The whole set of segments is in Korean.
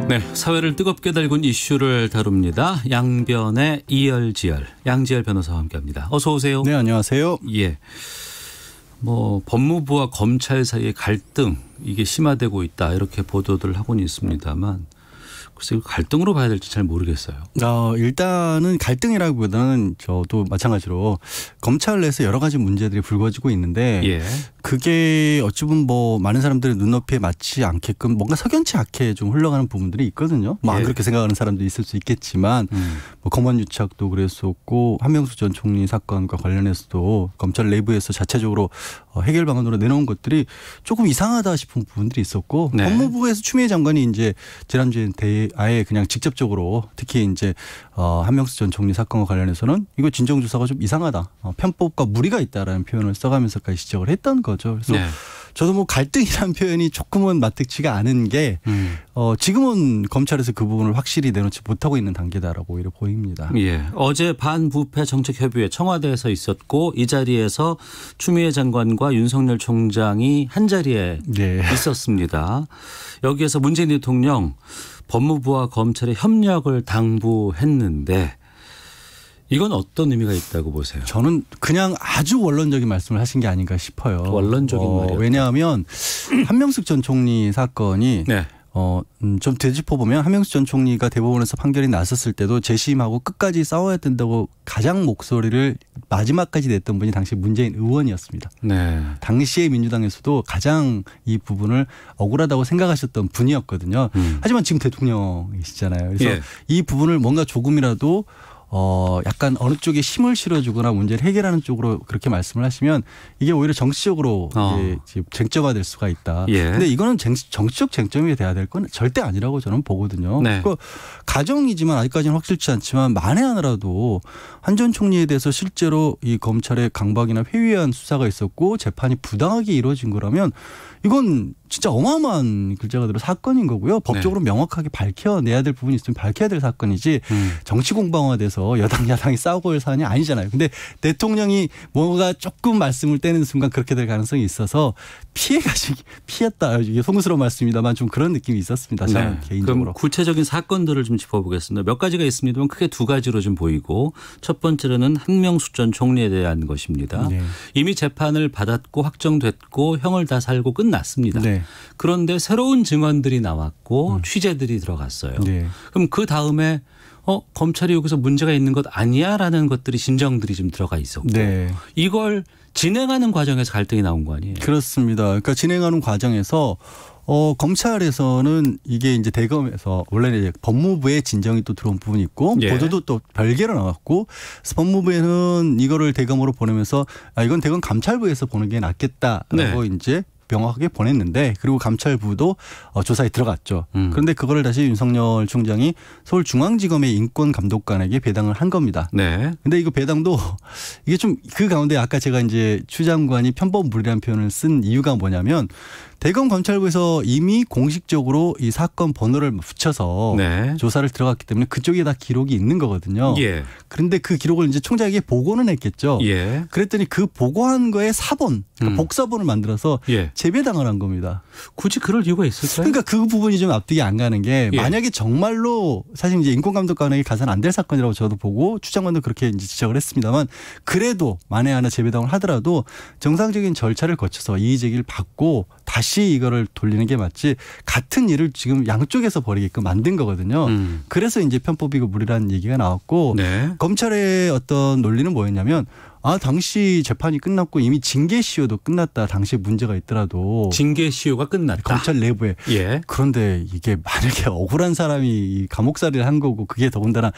네, 사회를 뜨겁게 달군 이슈를 다룹니다. 양변의 이열지열, 양지열 변호사와 함께합니다. 어서 오세요. 네, 안녕하세요. 예, 법무부와 검찰 사이의 갈등 이게 심화되고 있다 이렇게 보도들 하고는 있습니다만 글쎄 갈등으로 봐야 될지 잘 모르겠어요. 일단은 갈등이라기보다는 저도 마찬가지로 검찰 내에서 여러 가지 문제들이 불거지고 있는데 예. 그게 어찌 보면 많은 사람들의 눈높이에 맞지 않게끔 뭔가 석연치 않게 좀 흘러가는 부분들이 있거든요. 안 그렇게 생각하는 사람도 있을 수 있겠지만 검언 유착도 그랬었고 한명수 전 총리 사건과 관련해서도 검찰 내부에서 자체적으로 해결 방안으로 내놓은 것들이 조금 이상하다 싶은 부분들이 있었고 네. 법무부에서 추미애 장관이 이제 지난주에 아예 그냥 직접적으로 특히 이제 한명수 전 총리 사건과 관련해서는 이거 진정조사가 좀 이상하다. 편법과 무리가 있다라는 표현을 써가면서까지 지적을 했던 거죠. 그래서 네. 저도 갈등이라는 표현이 조금은 마뜩지가 않은 게 지금은 검찰에서 그 부분을 확실히 내놓지 못하고 있는 단계다라고 오히려 보입니다. 예, 어제 반부패 정책협의회 청와대에서 있었고 이 자리에서 추미애 장관과 윤석열 총장이 한 자리에 네. 있었습니다. 여기에서 문재인 대통령 법무부와 검찰의 협력을 당부했는데 이건 어떤 의미가 있다고 보세요? 저는 그냥 아주 원론적인 말씀을 하신 게 아닌가 싶어요. 원론적인 말이요. 왜냐하면 한명숙 전 총리 사건이 네. 좀 되짚어보면 한명숙 전 총리가 대법원에서 판결이 났었을 때도 재심하고 끝까지 싸워야 된다고 가장 목소리를 마지막까지 냈던 분이 당시 문재인 의원이었습니다. 네. 당시에 민주당에서도 가장 이 부분을 억울하다고 생각하셨던 분이었거든요. 하지만 지금 대통령이시잖아요. 그래서 예. 이 부분을 뭔가 조금이라도 약간 어느 쪽에 힘을 실어주거나 문제를 해결하는 쪽으로 그렇게 말씀을 하시면 이게 오히려 정치적으로 이제 쟁점화될 수가 있다. 예. 근데 이거는 정치적 쟁점이 돼야 될 건 절대 아니라고 저는 보거든요. 네. 가정이지만 아직까지는 확실치 않지만 만에 하나라도 한 전 총리에 대해서 실제로 이 검찰의 강박이나 회유한 수사가 있었고 재판이 부당하게 이루어진 거라면 이건 진짜 어마어마한 글자가 들어 사건인 거고요. 법적으로 명확하게 밝혀내야 될 부분이 있으면 밝혀야 될 사건이지 정치 공방화돼서 여당 야당이 싸우고 할 사안이 아니잖아요. 근데 대통령이 뭔가 조금 말씀을 떼는 순간 그렇게 될 가능성이 있어서 피했다. 이게 송구스러운 말씀입니다만 좀 그런 느낌이 있었습니다. 저는 네. 개인적으로. 그럼 구체적인 사건들을 좀 짚어보겠습니다. 몇 가지가 있습니다만 크게 두 가지로 좀 보이고 첫 번째로는 한명숙 전 총리에 대한 것입니다. 네. 이미 재판을 받았고 확정됐고 형을 다 살고 끝났습니다. 네. 그런데 새로운 증언들이 나왔고 취재들이 들어갔어요. 네. 그럼 그 다음에 검찰이 여기서 문제가 있는 것 아니야라는 것들이 진정들이 좀 들어가 있었고 네. 이걸 진행하는 과정에서 갈등이 나온 거 아니에요? 그렇습니다. 그러니까 진행하는 과정에서 검찰에서는 이게 이제 대검에서 원래는 이제 법무부에 진정이 또 들어온 부분이 있고 예. 보도도 또 별개로 나왔고 그래서 법무부에는 이거를 대검으로 보내면서 이건 대검 감찰부에서 보는 게 낫겠다라고 이제 명확하게 보냈는데 그리고 감찰부도 조사에 들어갔죠. 그런데 그거를 다시 윤석열 총장이 서울중앙지검의 인권감독관에게 배당을 한 겁니다. 네. 근데 이거 배당도 이게 좀 그 가운데 아까 제가 이제 추 장관이 편법무리라는 표현을 쓴 이유가 뭐냐면 대검 감찰부에서 이미 공식적으로 이 사건 번호를 붙여서 네. 조사를 들어갔기 때문에 그쪽에 다 기록이 있는 거거든요. 예. 그런데 그 기록을 이제 총장에게 보고는 했겠죠. 예. 그랬더니 그 보고한 거에 사본, 그러니까 복사본을 만들어서 예. 재배당을 한 겁니다. 굳이 그럴 이유가 있을까요? 그러니까 그 부분이 좀 앞뒤가 안 가는 게 예. 만약에 정말로 사실 이제 인권감독관에게 가서는 안 될 사건이라고 저도 보고 추 장관도 그렇게 이제 지적을 했습니다만 그래도 만에 하나 재배당을 하더라도 정상적인 절차를 거쳐서 이의 제기를 받고 다시 이거를 돌리는 게 맞지 같은 일을 지금 양쪽에서 벌이게끔 만든 거거든요. 그래서 이제 편법이고 무리라는 얘기가 나왔고 네. 검찰의 어떤 논리는 뭐였냐면 당시 재판이 끝났고 이미 징계 시효도 끝났다. 당시에 문제가 있더라도. 징계 시효가 끝났다. 검찰 내부에. 예. 그런데 이게 만약에 억울한 사람이 감옥살이를 한 거고 그게 더군다나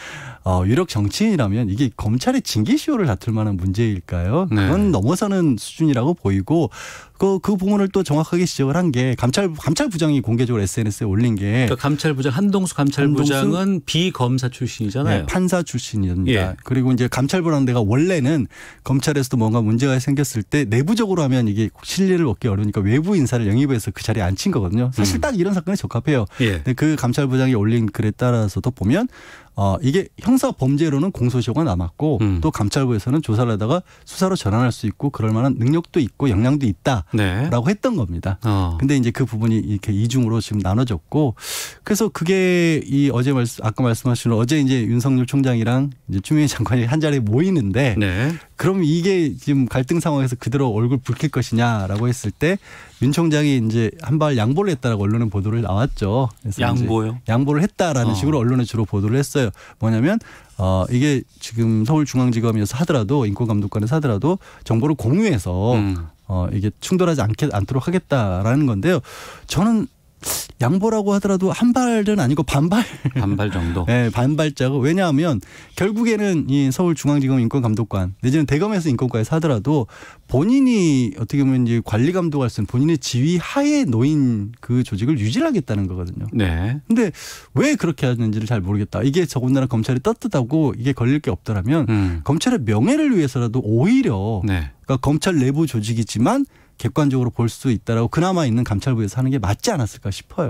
유력 정치인이라면 이게 검찰의 징계 시효를 다툴 만한 문제일까요? 그건 넘어서는 수준이라고 보이고 그 부분을 또 정확하게 지적을 한 게 감찰부장이 공개적으로 SNS에 올린 게 그러니까 감찰부장 한동수 감찰부장은 비검사 출신이잖아요. 네, 판사 출신입니다. 예. 그리고 이제 감찰부라는 데가 원래는 검찰에서도 뭔가 문제가 생겼을 때 내부적으로 하면 이게 신뢰를 얻기 어려우니까 외부 인사를 영입해서 그 자리에 앉힌 거거든요. 사실 딱 이런 사건에 적합해요. 예. 근데 그 감찰부장이 올린 글에 따라서도 보면 이게 형사 범죄로는 공소시효가 남았고 또 감찰부에서는 조사를 하다가 수사로 전환할 수 있고 그럴 만한 능력도 있고 역량도 있다라고 네. 했던 겁니다. 근데 이제 그 부분이 이렇게 이중으로 지금 나눠졌고 그래서 그게 아까 말씀하신 어제 이제 윤석열 총장이랑 이제 추미애 장관이 한 자리에 모이는데 네. 그럼 이게 지금 갈등 상황에서 그대로 얼굴 붉힐 것이냐라고 했을 때 윤 총장이 이제 한 발 양보를 했다라고 언론에 보도를 나왔죠. 그래서 양보요? 양보를 했다라는 식으로 언론에 주로 보도를 했어요. 뭐냐면 이게 지금 서울중앙지검에서 하더라도 인권감독관에서 하더라도 정보를 공유해서 이게 충돌하지 않도록 하겠다라는 건데요. 저는 양보라고 하더라도 한 발은 아니고 반발 정도. 네, 반발자고 왜냐하면 결국에는 이 서울중앙지검 인권감독관 내지는 대검에서 인권과에서 하더라도 본인이 어떻게 보면 이제 관리 감독할 수 있는 본인의 지휘 하에 놓인 그 조직을 유지하겠다는 거거든요. 네. 근데 왜 그렇게 하는지를 잘 모르겠다. 이게 더군다나 검찰이 떳떳하고 이게 걸릴 게 없더라면 검찰의 명예를 위해서라도 오히려 네. 그러니까 검찰 내부 조직이지만 객관적으로 볼 수 있다라고 그나마 있는 감찰부에서 하는 게 맞지 않았을까 싶어요.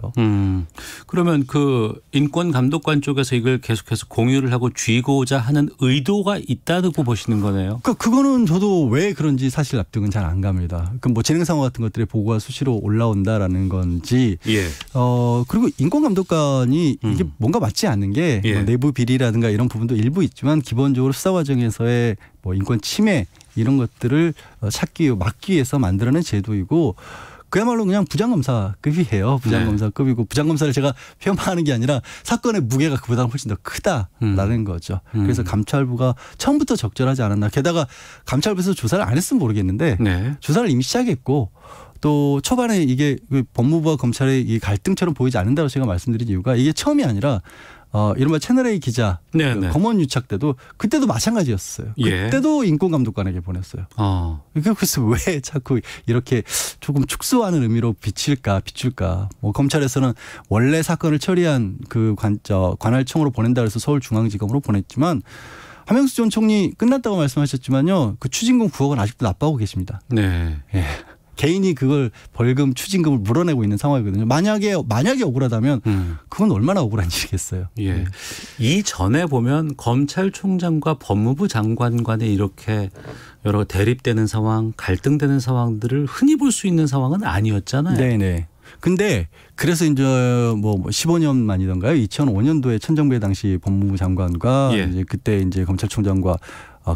그러면 그 인권감독관 쪽에서 이걸 계속해서 공유를 하고 쥐고자 하는 의도가 있다고 보시는 거네요. 그거는 저도 왜 그런지 사실 납득은 잘 안 갑니다. 그 뭐 재능 상황 같은 것들의 보고가 수시로 올라온다라는 건지. 예. 그리고 인권감독관이 이게 뭔가 맞지 않는 게 예. 뭐 내부 비리라든가 이런 부분도 일부 있지만 기본적으로 수사 과정에서의 뭐 인권 침해 이런 것들을 막기 위해서 만들어낸 제도이고 그야말로 그냥 부장검사급이에요. 부장검사급이고 부장검사를 제가 폄하하는 게 아니라 사건의 무게가 그보다 훨씬 더 크다라는 거죠. 그래서 감찰부가 처음부터 적절하지 않았나. 게다가 감찰부에서 조사를 안 했으면 모르겠는데 네. 조사를 이미 시작했고 또 초반에 이게 법무부와 검찰의 이 갈등처럼 보이지 않는다고 제가 말씀드린 이유가 이게 처음이 아니라 이른바 채널A 기자 검언 유착 때도 그때도 마찬가지였어요. 예. 그때도 인권감독관에게 보냈어요. 그래서 왜 자꾸 이렇게 조금 축소하는 의미로 비출까. 뭐 검찰에서는 원래 사건을 처리한 그 관할청으로 보낸다 그래서 서울중앙지검으로 보냈지만 한명수 전 총리 끝났다고 말씀하셨지만요. 그 추징금 9억 원 아직도 납부하고 계십니다. 네. 예. 개인이 그걸 벌금 추징금을 물어내고 있는 상황이거든요. 만약에 억울하다면 그건 얼마나 억울한 일이겠어요. 예. 이전에 보면 검찰총장과 법무부 장관 간에 이렇게 여러 대립되는 상황, 갈등되는 상황들을 흔히 볼 수 있는 상황은 아니었잖아요. 네네. 근데 그래서 이제 뭐 15년 만이던가요? 2005년도에 천정배 당시 법무부 장관과 예. 이제 그때 이제 검찰총장과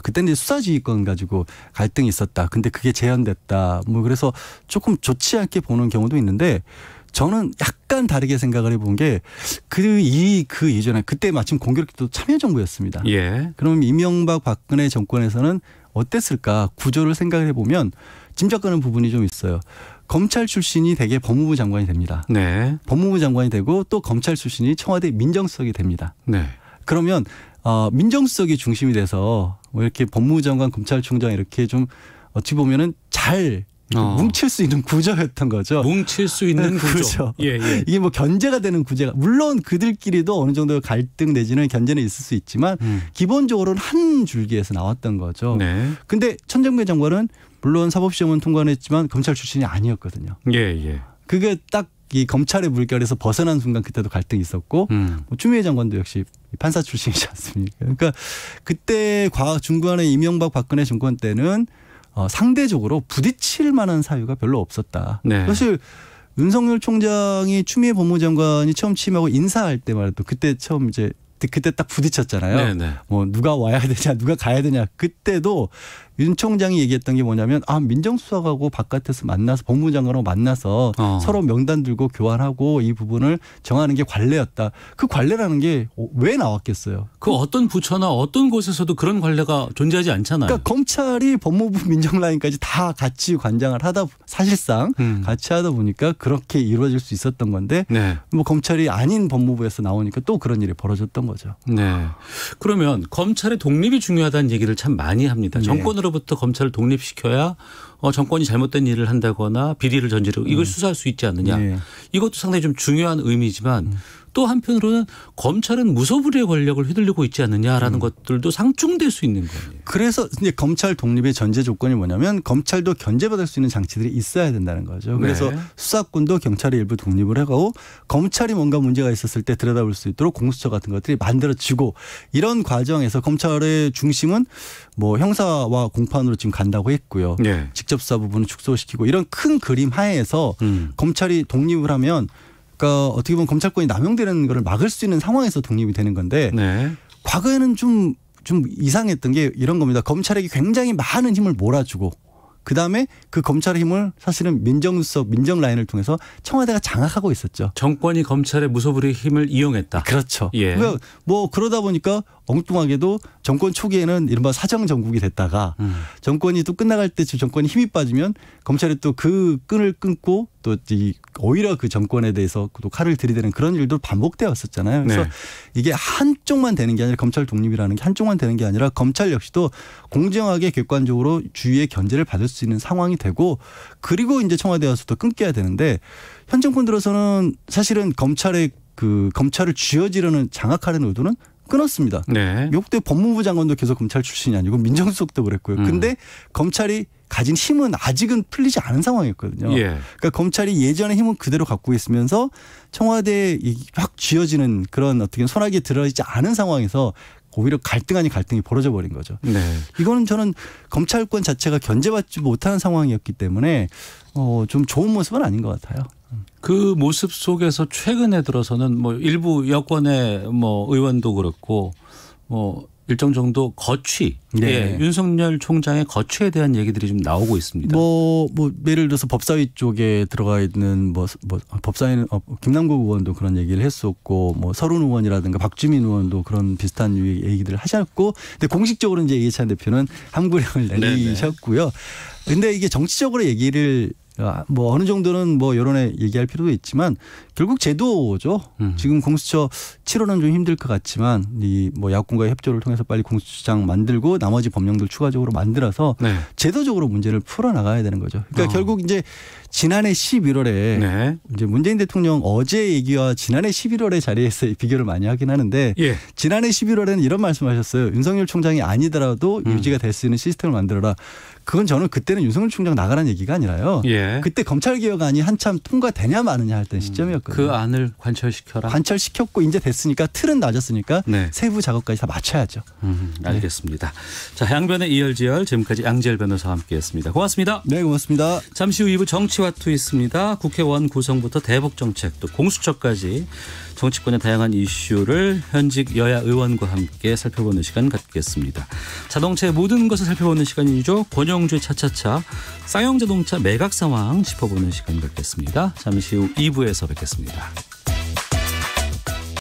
그때는 이제 수사지휘권 가지고 갈등이 있었다. 근데 그게 재현됐다. 뭐 그래서 조금 좋지 않게 보는 경우도 있는데 저는 약간 다르게 생각을 해본 게 그 이전에 그때 마침 공교롭게도 참여정부였습니다. 예. 그럼 이명박 박근혜 정권에서는 어땠을까 구조를 생각을 해보면 짐작가는 부분이 좀 있어요. 검찰 출신이 대개 법무부 장관이 됩니다. 네. 법무부 장관이 되고 또 검찰 출신이 청와대 민정수석이 됩니다. 네. 그러면 민정수석이 중심이 돼서 뭐 이렇게 법무부 장관, 검찰총장 이렇게 좀 어찌 보면은 잘 뭉칠 수 있는 구조였던 거죠. 뭉칠 수 있는 구조. 예. 이게 뭐 견제가 되는 구제가 물론 그들끼리도 어느 정도 갈등 내지는 견제는 있을 수 있지만 기본적으로는 한 줄기에서 나왔던 거죠. 네. 근데 천정배 장관은 물론 사법시험은 통과했지만 검찰 출신이 아니었거든요. 예. 그게 딱 이 검찰의 물결에서 벗어난 순간 그때도 갈등이 있었고 뭐 추미애 장관도 역시 판사 출신이지 않습니까? 그러니까 그때 중간에 이명박 박근혜 정권 때는 상대적으로 부딪힐 만한 사유가 별로 없었다. 네. 사실 윤석열 총장이 추미애 법무장관이 처음 취임하고 인사할 때 말해도 그때 처음 이제 그때 딱 부딪혔잖아요. 네네. 뭐 누가 와야 되냐 누가 가야 되냐 그때도 윤 총장이 얘기했던 게 뭐냐면 민정수석하고 바깥에서 만나서 법무부 장관하고 만나서 서로 명단 들고 교환하고 이 부분을 정하는 게 관례였다. 그 관례라는 게 왜 나왔겠어요? 그 어떤 부처나 어떤 곳에서도 그런 관례가 존재하지 않잖아요. 그러니까 검찰이 법무부 민정라인까지 다 같이 관장을 하다 사실상 같이 하다 보니까 그렇게 이루어질 수 있었던 건데 네. 뭐 검찰이 아닌 법무부에서 나오니까 또 그런 일이 벌어졌던 거죠. 네. 그러면 검찰의 독립이 중요하다는 얘기를 참 많이 합니다. 네. 정권으로부터 검찰을 독립시켜야 정권이 잘못된 일을 한다거나 비리를 저지르고 이걸 수사할 수 있지 않느냐. 네. 이것도 상당히 좀 중요한 의미지만 또 한편으로는 검찰은 무소불위의 권력을 휘둘리고 있지 않느냐라는 것들도 상충될 수 있는 거예요. 그래서 이제 검찰 독립의 전제 조건이 뭐냐면 검찰도 견제받을 수 있는 장치들이 있어야 된다는 거죠. 그래서 네. 수사권도 경찰이 일부 독립을 하고 검찰이 뭔가 문제가 있었을 때 들여다볼 수 있도록 공수처 같은 것들이 만들어지고 이런 과정에서 검찰의 중심은 뭐 형사와 공판으로 지금 간다고 했고요. 네. 직접 수사 부분을 축소시키고 이런 큰 그림 하에서 검찰이 독립을 하면 그러니까 어떻게 보면 검찰권이 남용되는 것을 막을 수 있는 상황에서 독립이 되는 건데 네. 과거에는 좀 이상했던 게 이런 겁니다. 검찰에게 굉장히 많은 힘을 몰아주고 그다음에 그 검찰의 힘을 사실은 민정수석, 민정 라인을 통해서 청와대가 장악하고 있었죠. 정권이 검찰의 무소불위의 힘을 이용했다. 그렇죠. 예. 그러니까 뭐 그러다 보니까 엉뚱하게도 정권 초기에는 이른바 사정정국이 됐다가 정권이 또 끝나갈 때쯤 정권이 힘이 빠지면 검찰이 또 그 끈을 끊고 또 오히려 그 정권에 대해서 또 칼을 들이대는 그런 일도 반복되었었잖아요. 그래서 네. 이게 한쪽만 되는 게 아니라 검찰 독립이라는 게 한쪽만 되는 게 아니라 검찰 역시도 공정하게 객관적으로 주위의 견제를 받을 수 있는 상황이 되고 그리고 이제 청와대와서도 끊겨야 되는데 현 정권 들어서는 사실은 검찰을 쥐어지려는 장악하려는 의도는 끊었습니다. 네. 역대 법무부 장관도 계속 검찰 출신이 아니고 민정수석도 그랬고요. 근데 검찰이 가진 힘은 아직은 풀리지 않은 상황이었거든요. 예. 그러니까 검찰이 예전의 힘은 그대로 갖고 있으면서 청와대에 확 쥐어지는 그런 어떻게 소나기에 들어있지 않은 상황에서 오히려 갈등 아닌 갈등이 벌어져 버린 거죠. 네. 이거는 저는 검찰권 자체가 견제받지 못하는 상황이었기 때문에 좀 좋은 모습은 아닌 것 같아요. 그 모습 속에서 최근에 들어서는 뭐 일부 여권의 뭐 의원도 그렇고 뭐 일정 정도 거취, 네. 예, 윤석열 총장의 거취에 대한 얘기들이 좀 나오고 있습니다. 뭐 예를 들어서 법사위 쪽에 들어가 있는 법사위는 김남국 의원도 그런 얘기를 했었고 뭐 서른 의원이라든가 박주민 의원도 그런 비슷한 얘기들을 하셨고, 근데 공식적으로는 이제 이해찬 대표는 함구령을 내리셨고요. 근데 이게 정치적으로 얘기를 뭐 어느 정도는 뭐 여론에 얘기할 필요도 있지만 결국 제도죠. 지금 공수처 7월은 좀 힘들 것 같지만 이 뭐 야권과의 협조를 통해서 빨리 공수처장 만들고 나머지 법령들 추가적으로 만들어서 네. 제도적으로 문제를 풀어 나가야 되는 거죠. 그러니까 결국 이제 지난해 11월에 네. 이제 문재인 대통령 어제 얘기와 지난해 11월의 자리에서 비교를 많이 하긴 하는데 예. 지난해 11월에는 이런 말씀하셨어요. 윤석열 총장이 아니더라도 유지가 될 수 있는 시스템을 만들어라. 그건 저는 그때는 윤석열 총장 나가라는 얘기가 아니라요. 예. 그때 검찰개혁안이 한참 통과되냐 마느냐 할 때 시점이었거든요. 그 안을 관철시켜라. 관철시켰고 이제 됐으니까 틀은 낮았으니까 네. 세부 작업까지 다 맞춰야죠. 알겠습니다. 자, 양변의 이열지열 지금까지 양지열 변호사와 함께했습니다. 고맙습니다. 네, 고맙습니다. 잠시 후 2부 정치와 투있습니다. 국회의원 구성부터 대북정책 또 공수처까지 정치권의 다양한 이슈를 현직 여야 의원과 함께 살펴보는 시간 갖겠습니다. 자동차의 모든 것을 살펴보는 시간이죠. 권영주의 차차차 쌍용자동차 매각 상황 짚어보는 시간 갖겠습니다. 잠시 후 2부에서 뵙겠습니다.